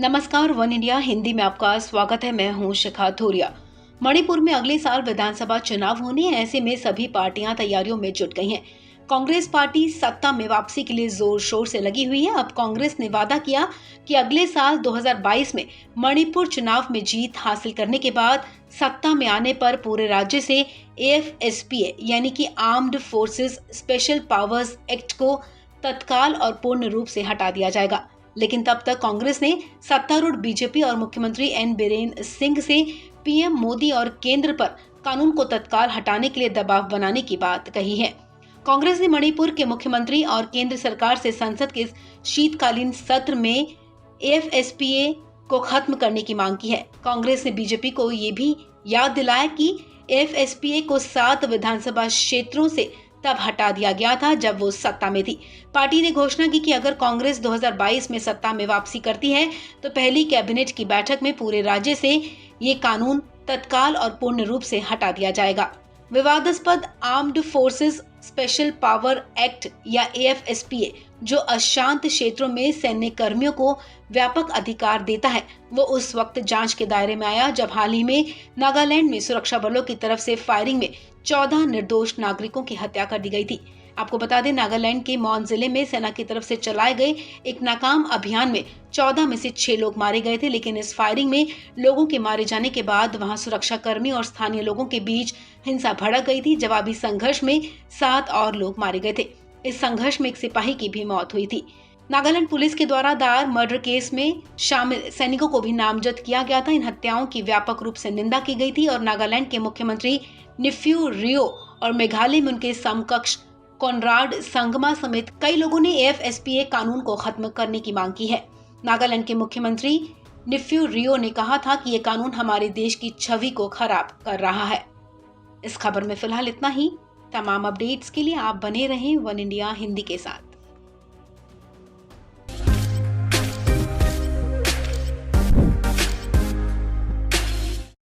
नमस्कार, one India Hindi में आपका स्वागत है। मैं हूं शिखा थोरिया। मणिपुर में अगले साल विधानसभा चुनाव होने हैं, ऐसे में सभी पार्टियां तैयारियों में जुट गई हैं। कांग्रेस पार्टी सत्ता में वापसी के लिए जोर शोर से लगी हुई है। अब कांग्रेस ने वादा किया कि अगले साल 2022 में मणिपुर चुनाव में जीत हासिल करने के बाद सत्ता में आने पर पूरे राज्य से AFSPA यानी कि armed forces special powers act को तत्काल और पूर्ण रूप से हटा दिया जाएगा। लेकिन तब तक कांग्रेस ने सत्तारूढ़ बीजेपी और मुख्यमंत्री एन बीरेन सिंह से पीएम मोदी और केंद्र पर कानून को तत्काल हटाने के लिए दबाव बनाने की बात कही है। कांग्रेस ने मणिपुर के मुख्यमंत्री और केंद्र सरकार से संसद के शीतकालीन सत्र में AFSPA को खत्म करने की मांग की है। कांग्रेस ने बीजेपी को ये भी याद दिलाया कि AFSPA को 7 विधानसभा क्षेत्रों से तब हटा दिया गया था जब वो सत्ता में थी। पार्टी ने घोषणा की कि अगर कांग्रेस 2022 में सत्ता में वापसी करती है तो पहली कैबिनेट की बैठक में पूरे राज्य से ये कानून तत्काल और पूर्ण रूप से हटा दिया जाएगा। विवादास्पद armed forces special power act या AFSPA जो अशांत क्षेत्रों में सैन्य कर्मियों को व्यापक अधिकार देता है, वो उस वक्त जांच के दायरे में आया जब हाल ही में नागालैंड में सुरक्षा बलों की तरफ से फायरिंग में 14 निर्दोष नागरिकों की हत्या कर दी गई थी। आपको बता दें, नागालैंड के मौन जिले में सेना की तरफ से चलाए गए एक नाकाम अभियान में 14 में से 6 लोग मारे गए थे। लेकिन इस फायरिंग में लोगों के मारे जाने के बाद वहां सुरक्षा कर्मी और स्थानीय लोगों के बीच हिंसा भड़क गई थी। जवाबी संघर्ष में 7 और लोग मारे गए थे। इस संघर्ष में एक सिपाही की भी मौत हुई थी। नागालैंड पुलिस के द्वारा दायर मर्डर केस में शामिल सैनिकों को भी नामजद किया गया था। इन हत्याओं की व्यापक रूप से निंदा की गई थी और नागालैंड के मुख्यमंत्री निफ्यू रियो और मेघालय में उनके समकक्ष कॉनराड संगमा समेत कई लोगों ने AFSPA कानून को खत्म करने की मांग की है। नागालैंड के मुख्यमंत्री निफ्यू रियो ने कहा था कि ये कानून हमारे देश की छवि को खराब कर रहा है। इस खबर में फिलहाल इतना ही। तमाम अपडेट्स के लिए आप बने रहें वन इंडिया हिंदी के साथ।